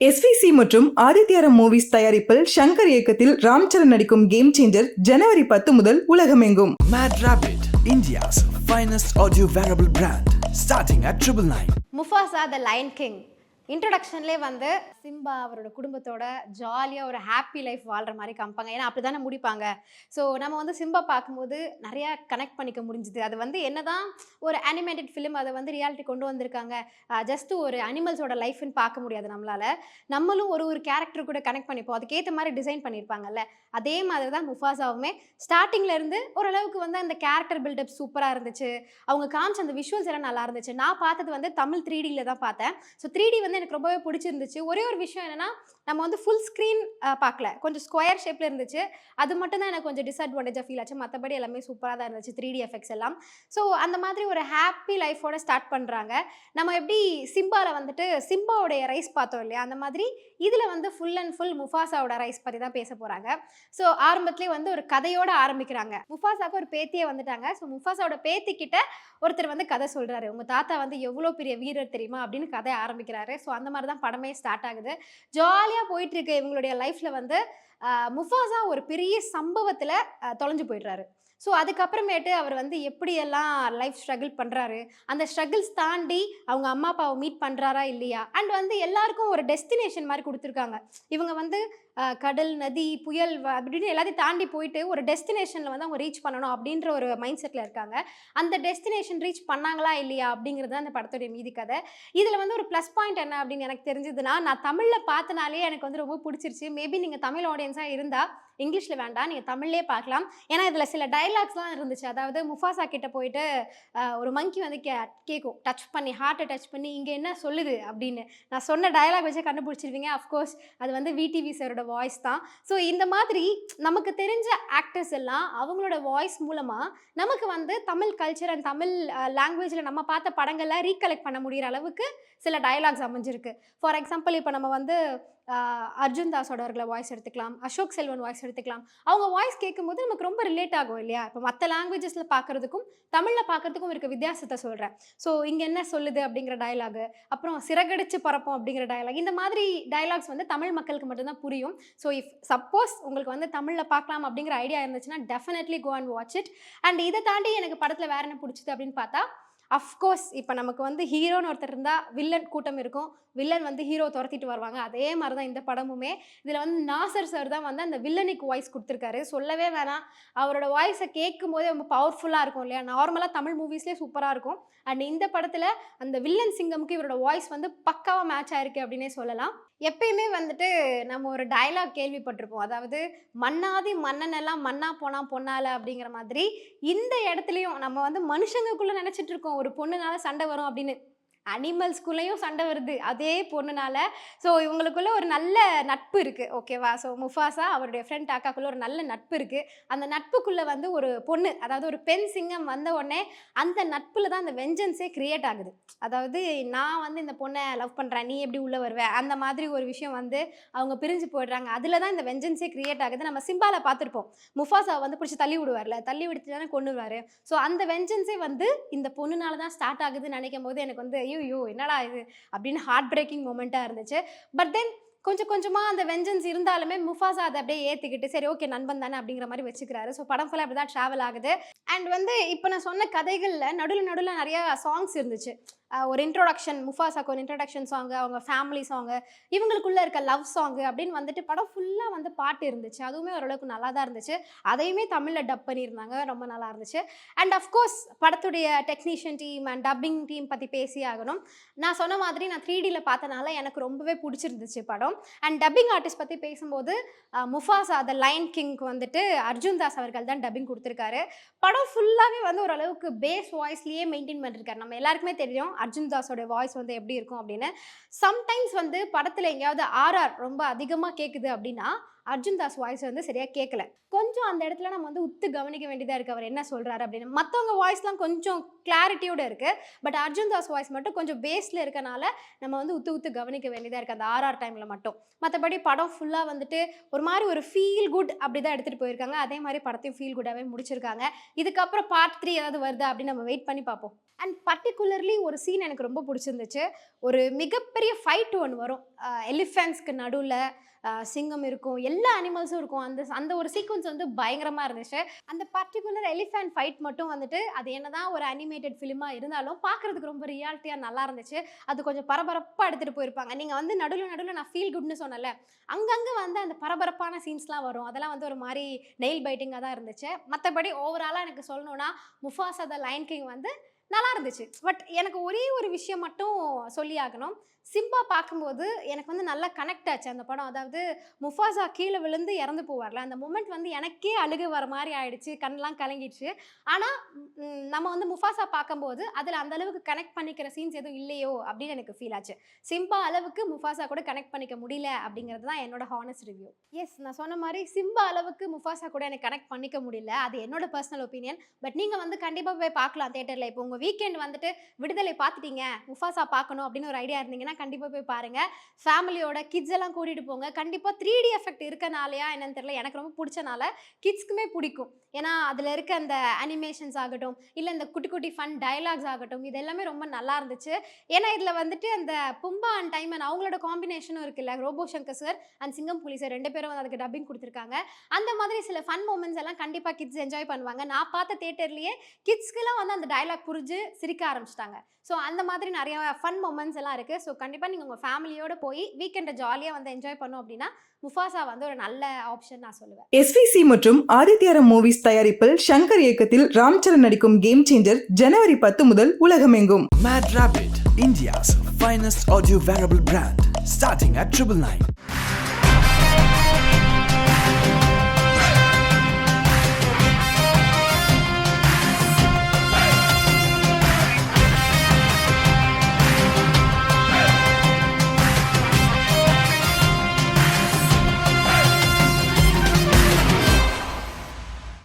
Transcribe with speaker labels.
Speaker 1: SVC மற்றும் ஆதித்யாரம் movies தயாரிப்பில் ஷங்கர் இயக்கத்தில் ராம்சரண் நடிக்கும் கேம் சேஞ்சர் ஜனவரி 10 முதல் உலகமெங்கும்.
Speaker 2: Mad Rabbit, India's finest audio wearable brand, starting at 999.
Speaker 3: Mufasa the Lion King இன்ட்ரடக்ஷன்லேயே வந்து சிம்பா அவரோட குடும்பத்தோட ஜாலியாக ஒரு ஹாப்பி லைஃப் வாழ்கிற மாதிரி காமிப்பாங்க. ஏன்னா அப்படி தானே முடிப்பாங்க. ஸோ நம்ம வந்து சிம்பா பார்க்கும்போது நிறையா கனெக்ட் பண்ணிக்க முடிஞ்சுது. அது வந்து என்ன தான் ஒரு அனிமேட்டட் ஃபிலிம் அதை வந்து ரியாலிட்டி கொண்டு வந்திருக்காங்க, ஜஸ்ட்டு ஒரு அனிமல்ஸோட லைஃப்னு பார்க்க முடியாது நம்மளால். நம்மளும் ஒரு கேரக்டர் கூட கனெக்ட் பண்ணிப்போம். அதுக்கேற்ற மாதிரி டிசைன் பண்ணியிருப்பாங்கல்ல, அதே மாதிரி தான் முஃபாசாவுமே ஸ்டார்டிங்லேருந்து ஓரளவுக்கு வந்து அந்த கேரக்டர் பில்டப் சூப்பராக இருந்துச்சு. அவங்க காமிச்ச அந்த விஷுவல்ஸ் எல்லாம் நல்லா இருந்துச்சு. நான் பார்த்தது வந்து தமிழ் 3Dயில் தான் பார்த்தேன். ஸோ 3D வந்து எனக்கு ரொம்பவே பிடிச்சிருந்துச்சு. ஒரே ஒரு விஷயம் என்னன்னா, நம்ம வந்து ஃபுல் ஸ்க்ரீன் பார்க்கல, கொஞ்சம் ஸ்கொயர் ஷேப்பில் இருந்துச்சு. அது மட்டும் தான் எனக்கு கொஞ்சம் டிஸ்அட்வான்டேஜாக ஃபீல் ஆச்சு. மற்றபடி எல்லாமே சூப்பராக தான் இருந்துச்சு 3D எஃபெக்ட்ஸ் எல்லாம். ஸோ அந்த மாதிரி ஒரு ஹாப்பி லைஃபோட ஸ்டார்ட் பண்ணுறாங்க. நம்ம எப்படி சிம்பாவில் வந்துட்டு சிம்பாவோடைய ரைஸ் பார்த்தோம் இல்லையா, அந்த மாதிரி இதில் வந்து ஃபுல் அண்ட் ஃபுல் முஃபாசாவோட ரைஸ் பற்றி தான் பேச போகிறாங்க. ஸோ ஆரம்பத்துலேயே வந்து ஒரு கதையோடு ஆரம்பிக்கிறாங்க. முஃபாசாவுக்கு ஒரு பேத்தியே வந்துட்டாங்க. ஸோ முஃபாசாவோட பேத்திக்கிட்ட ஒருத்தர் வந்து கதை சொல்கிறாரு. உங்கள் தாத்தா வந்து எவ்வளோ பெரிய வீரர் தெரியுமா அப்படின்னு கதை ஆரம்பிக்கிறாரு. ஸோ அந்த மாதிரி தான் படமே ஸ்டார்ட் ஆகுது. ஜாலியாக போயிட்டுருக்கு இவங்களுடைய லைஃப்பில். வந்து முஃபாசா ஒரு பெரிய சம்பவத்தில் தொலைஞ்சு போயிடுறாரு. ஸோ அதுக்கப்புறமேட்டு அவர் வந்து எப்படியெல்லாம் லைஃப் ஸ்ட்ரகிள் பண்ணுறாரு, அந்த ஸ்ட்ரகிள்ஸ் தாண்டி அவங்க அம்மா அப்பாவை மீட் பண்ணுறாரா இல்லையா, அண்ட் வந்து எல்லாருக்கும் ஒரு டெஸ்டினேஷன் மாதிரி கொடுத்துருக்காங்க. இவங்க வந்து கடல், நதி, புயல் அப்படின்னு எல்லாத்தையும் தாண்டி போயிட்டு ஒரு டெஸ்டினேஷனில் வந்து அவங்க ரீச் பண்ணணும் அப்படின்ற ஒரு மைண்ட் செட்டில் இருக்காங்க. அந்த டெஸ்டினேஷன் ரீச் பண்ணாங்களா இல்லையா அப்படிங்கிறது தான் அந்த படத்துடைய மீதி கதை. இதில் வந்து ஒரு ப்ளஸ் பாயிண்ட் என்ன அப்படின்னு எனக்கு தெரிஞ்சதுன்னா, நான் தமிழில் பார்த்தனாலே எனக்கு வந்து ரொம்ப பிடிச்சிருச்சு. மேபி நீங்கள் தமிழ் ஆடியன்ஸாக இருந்தால் இங்கிலீஷில் வேண்டாம், நீங்கள் தமிழ்லே பார்க்கலாம். ஏன்னா இதில் சில டைலாக்ஸ்லாம் இருந்துச்சு. அதாவது முஃபாசா கிட்ட போயிட்டு ஒரு மங்கி வந்து கேட்கும், டச் பண்ணி, ஹார்ட்டை டச் பண்ணி இங்கே என்ன சொல்லுது அப்படின்னு. நான் சொன்ன டைலாக் வச்சு கண்டுபிடிச்சிருவீங்க. அஃப்கோர்ஸ் அது வந்து விடிவி சாரோட வாய்ஸ் தான். ஸோ இந்த மாதிரி நமக்கு தெரிஞ்ச ஆக்டர்ஸ் எல்லாம் அவங்களோட வாய்ஸ் மூலமாக நமக்கு வந்து தமிழ் கல்ச்சர் அண்ட் தமிழ் லாங்குவேஜில் நம்ம பார்த்த படங்களை ரீகலெக்ட் பண்ண முடிகிற அளவுக்கு சில டைலாக்ஸ் அமைஞ்சிருக்கு. ஃபார் எக்ஸாம்பிள் இப்போ நம்ம வந்து அர்ஜுன் தாஸோட அவர்களை வாய்ஸ் எடுத்துக்கலாம், அசோக் செல்வன் வாய்ஸ் எடுத்துக்கலாம். அவங்க வாய்ஸ் கேட்கும்போது நமக்கு ரொம்ப ரிலேட் ஆகும் இல்லையா. இப்போ மற்ற லாங்குவேஜஸில் பார்க்குறதுக்கும் தமிழில் பார்க்குறதுக்கும் இருக்க வித்தியாசத்தை சொல்கிறேன். ஸோ இங்கே என்ன சொல்லுது அப்படிங்கிற டயலாகு, அப்புறம் சிறகடிச்சு பறப்போம் அப்படிங்கிற டயலாக், இந்த மாதிரி டயலாக்ஸ் வந்து தமிழ் மக்களுக்கு மட்டும்தான் புரியும். ஸோ இஃப் சப்போஸ் உங்களுக்கு வந்து தமிழில் பார்க்கலாம் அப்படிங்கிற ஐடியா இருந்துச்சுன்னா definitely go and watch it. And இதை தாண்டி எனக்கு படத்தில் வேறு என்ன பிடிச்சிது அப்படின்னு பார்த்தா, அஃப்கோர்ஸ் இப்போ நமக்கு வந்து ஹீரோன்னு ஒருத்தர் இருந்தால் வில்லன் கூட்டம் இருக்கும், வில்லன் வந்து ஹீரோ துரத்திட்டு வருவாங்க. அதே மாதிரி தான் இந்த படமுமே. இதில் வந்து நாசர் சார் தான் வந்து அந்த வில்லனுக்கு வாய்ஸ் கொடுத்துருக்காரு. சொல்லவே வேணாம், அவரோட வாய்ஸை கேட்கும் போதே ரொம்ப பவர்ஃபுல்லாக இருக்கும் இல்லையா. நார்மலாக தமிழ் மூவிஸ்லேயே சூப்பராக இருக்கும். அண்ட் இந்த படத்தில் அந்த வில்லன் சிங்கமுக்கு இவரோட வாய்ஸ் வந்து பக்காவாக மேட்ச் ஆயிருக்கு அப்படின்னே சொல்லலாம். எப்பயுமே வந்துட்டு நம்ம ஒரு டயலாக் கேள்விப்பட்டிருப்போம், அதாவது மன்னாதி மன்னனெல்லாம் மன்னா போனா பொண்ணால அப்படிங்கிற மாதிரி. இந்த இடத்துலையும் நம்ம வந்து மனுஷங்களுக்குள்ளே நினச்சிட்டு இருக்கோம் ஒரு பொண்ணுனால சண்டை வரும் அப்படின்னு. அனிமல்ஸ்குள்ளேயும் சண்டை வருது அதே பொண்ணுனால. ஸோ இவங்களுக்குள்ள ஒரு நல்ல நட்பு இருக்குது, ஓகேவா. ஸோ முஃபாசா அவருடைய ஃப்ரெண்ட் அக்காக்குள்ள ஒரு நல்ல நட்பு இருக்குது. அந்த நட்புக்குள்ளே வந்து ஒரு பொண்ணு, அதாவது ஒரு பெண் சிங்கம் வந்த உடனே அந்த நட்பில் தான் அந்த வெஞ்சன்ஸே கிரியேட் ஆகுது. அதாவது நான் வந்து இந்த பொண்ணை லவ் பண்ணுறேன், நீ எப்படி உள்ளே வருவேன், அந்த மாதிரி ஒரு விஷயம் வந்து அவங்க பிரிஞ்சு போயிடுறாங்க. அதில் தான் இந்த வெஞ்சன்ஸே கிரியேட் ஆகுது. நம்ம சிம்பாவில் பார்த்துருப்போம், முஃபாசா வந்து பிடிச்சி தள்ளி விடுவார்ல, தள்ளி விடுத்து தானே கொண்டுருவார். ஸோ அந்த வெஞ்சன்ஸே வந்து இந்த பொண்ணுனால தான் ஸ்டார்ட் ஆகுதுன்னு நினைக்கும் போது எனக்கு வந்து ஐயோ என்னடா இது அப்படின்னு ஹார்ட் பிரேக்கிங் மொமெண்ட்டாக இருந்துச்சு. பட் தென் கொஞ்சம் கொஞ்சமாக அந்த வெஞ்சன்ஸ் இருந்தாலுமே முஃபாசா அதை அப்படியே ஏற்றுக்கிட்டு சரி ஓகே நண்பன் தானே அப்படிங்கிற மாதிரி வச்சுக்கிறாரு. ஸோ படம் ஃபுல்லாக அப்படி தான் ட்ராவல் ஆகுது. அண்ட் வந்து இப்போ நான் சொன்ன கதைகளில் நடுவில் நிறையா சாங்ஸ் இருந்துச்சு. ஒரு இன்ட்ரோடக்ஷன், முஃபாசாக்கு ஒரு இன்ட்ரோடக்ஷன் சாங்கு, அவங்க ஃபேமிலி சாங்கு, இவங்களுக்குள்ளே இருக்க லவ் சாங்கு அப்படின்னு வந்துட்டு படம் ஃபுல்லாக வந்து பாட்டு இருந்துச்சு. அதுவுமே ஓரளவுக்கு நல்லா தான் இருந்துச்சு. அதையுமே தமிழில் டப் பண்ணியிருந்தாங்க, ரொம்ப நல்லா இருந்துச்சு. அண்ட் அஃப்கோர்ஸ் படத்துடைய technician team and dubbing team பற்றி பேசி ஆகணும். நான் சொன்ன மாதிரி நான் 3Dயில் பார்த்தனால எனக்கு ரொம்பவே பிடிச்சிருந்துச்சு படம். அண்ட் டப்பிங் ஆர்டிஸ்ட் பற்றி பேசும்போது முஃபாசா த லயன் கிங்க்கு வந்துட்டு அர்ஜுன் தாஸ் அவர்கள் தான் டப்பிங் கொடுத்துருக்காரு. படம் ஃபுல்லாகவே வந்து ஓரளவுக்கு பேஸ் வாய்ஸ்லேயே மெயின்டைன் பண்ணியிருக்காரு. நம்ம எல்லாருக்குமே தெரியும் அர்ஜுன் தாஸோட வாய்ஸ் வந்து எப்படி இருக்கும் அப்படின்னு. சம்டைம்ஸ் வந்து படத்தில் எங்கேயாவது ஆர்ஆர் ரொம்ப அதிகமாக கேட்குது அப்படின்னா அர்ஜுன் தாஸ் வாய்ஸ் வந்து சரியாக கேட்கல. கொஞ்சம் அந்த இடத்துல நம்ம வந்து உத்து கவனிக்க வேண்டியதாக இருக்குது அவர் என்ன சொல்கிறாரு அப்படின்னு. மற்றவங்க வாய்ஸ்லாம் கொஞ்சம் கிளாரிட்டியோடு இருக்குது, பட் அர்ஜுன் தாஸ் வாய்ஸ் மட்டும் கொஞ்சம் பேஸில் இருக்கனால நம்ம வந்து உத்து கவனிக்க வேண்டியதாக இருக்குது அந்த ஆர்ஆர் டைமில் மட்டும். மற்றபடி படம் ஃபுல்லாக வந்துட்டு ஒரு மாதிரி ஒரு ஃபீல் குட் அப்படி தான் எடுத்துகிட்டு போயிருக்காங்க. அதே மாதிரி படத்தையும் ஃபீல் குட்டாகவே முடிச்சிருக்காங்க. இதுக்கப்புறம் பார்ட் 3 ஏதாவது வருதா அப்படின்னு நம்ம வெயிட் பண்ணி பார்ப்போம். அண்ட் பர்டிகுலர்லி ஒரு சீன் எனக்கு ரொம்ப பிடிச்சிருந்துச்சு. ஒரு மிகப்பெரிய ஃபைட் ஒன்று வரும். எலிஃபென்ட்ஸ்க்கு நடுவில் சிங்கம் இருக்கும், எல்லா அனிமல்ஸும் இருக்கும். அந்த ஒரு சீக்வன்ஸ் வந்து பயங்கரமாக இருந்துச்சு. அந்த பர்டிகுலர் எலிஃபென்ட் ஃபைட் மட்டும் வந்துட்டு அது என்னதான் ஒரு அனிமேட்டட் ஃபிலிமாக இருந்தாலும் பார்க்குறதுக்கு ரொம்ப ரியாலிட்டியாக நல்லா இருந்துச்சு. அது கொஞ்சம் பரபரப்பாக எடுத்துகிட்டு போயிருப்பாங்க. நீங்கள் வந்து நடுவில் நான் ஃபீல் குட்னு சொன்னல, அங்கங்கே வந்து அந்த பரபரப்பான சீன்ஸ்லாம் வரும். அதெல்லாம் வந்து ஒரு மாதிரி நெயில் பைட்டிங்காக தான் இருந்துச்சு. மற்றபடி ஓவராலாக எனக்கு சொல்லணுன்னா முஃபாசா த லயன் கிங் வந்து நல்லா இருந்துச்சு. பட் எனக்கு ஒரே ஒரு விஷயம் மட்டும் சொல்லி ஆகணும். சிம்பா பார்க்கும்போது எனக்கு வந்து நல்லா கனெக்ட் ஆச்சு அந்த படம். அதாவது முஃபாசா கீழே விழுந்து இறந்து போவார்ல, அந்த மூமெண்ட் வந்து எனக்கே அழுக வர மாதிரி ஆயிடுச்சு, கண்ணெலாம் கலங்கிடுச்சு. ஆனால் நம்ம வந்து முஃபாசா பார்க்கும்போது அதில் அந்த அளவுக்கு கனெக்ட் பண்ணிக்கிற சீன்ஸ் எதுவும் இல்லையோ அப்படின்னு எனக்கு ஃபீல் ஆச்சு. சிம்பா அளவுக்கு முஃபாசா கூட கனெக்ட் பண்ணிக்க முடியல அப்படிங்கிறது தான் என்னோட ஹானஸ்ட் ரிவ்யூ. எஸ், நான் சொன்ன மாதிரி சிம்பா அளவுக்கு முஃபாசா கூட எனக்கு கனெக்ட் பண்ணிக்க முடியல, அது என்னோட பர்சனல் ஒப்பீனியன். பட் நீங்கள் வந்து கண்டிப்பாக போய் பார்க்கலாம் தேட்டரில். இப்போ உங்கள் வீக்கெண்ட் வந்துட்டு விடுதலை பார்த்துட்டீங்க, முஃபாசா பார்க்கணும் அப்படின்னு ஒரு ஐடியா இருந்தீங்கன்னா கண்டிப்பாக போய் பாருங்கள். ஃபேமிலியோட கிட்ஸ் எல்லாம் கூட்டிகிட்டு போங்க. கண்டிப்பாக 3D எஃபெக்ட் இருக்கனாலையா என்னன்னு தெரியல, எனக்கு ரொம்ப பிடிச்சனால கிட்ஸ்க்குமே பிடிக்கும். ஏன்னா அதில் இருக்க அந்த அனிமேஷன்ஸ் ஆகட்டும், இல்லை இந்த குட்டி குட்டி ஃபன் டயலாக்ஸ் ஆகட்டும், இது எல்லாமே ரொம்ப நல்லா இருந்துச்சு. ஏன்னா இதில் வந்துட்டு அந்த பும்பா அண்ட் டைமன் அவங்களோட காம்பினேஷனும் இருக்குல்ல, ரோபோ சங்கர் சார் அண்ட் சிங்கம் புலி சார் 2 பேரும் வந்து அதுக்கு டப்பிங் கொடுத்துருக்காங்க. அந்த மாதிரி சில ஃபன் மூமெண்ட்ஸ் எல்லாம் கண்டிப்பாக கிட்ஸ் என்ஜாய் பண்ணுவாங்க. நான் பார்த்த தேட்டர்லேயே கிட்ஸ்க்கெல்லாம் வந்து அந்த டயலாக் புரிஞ்சு சிரிக்க ஆரம்பிச்சிட்டாங்க. ஸோ அந்த மாதிரி நிறைய ஃபன் மூமெண்ட்ஸ் எல்லாம் இருக்குது. ஸோ கண்டிப்பாக நீங்கள் உங்கள் ஃபேமிலியோடு போய் வீக்கெண்டை ஜாலியாக வந்து என்ஜாய் பண்ணோம் அப்படின்னா முஃபாசா வந்து ஒரு நல்ல ஆப்ஷன் நான் சொல்லுவேன்.
Speaker 1: SVC மற்றும் ஆதித்யாரம் மூவிஸ் தயாரிப்பில் ஷங்கர் இயக்கத்தில் ராம் சரண் நடிக்கும் கேம் சேஞ்சர் ஜனவரி 10 முதல் உலகமெங்கும்.
Speaker 2: Mad Rabbit, India's finest audio wearable brand, starting at 999.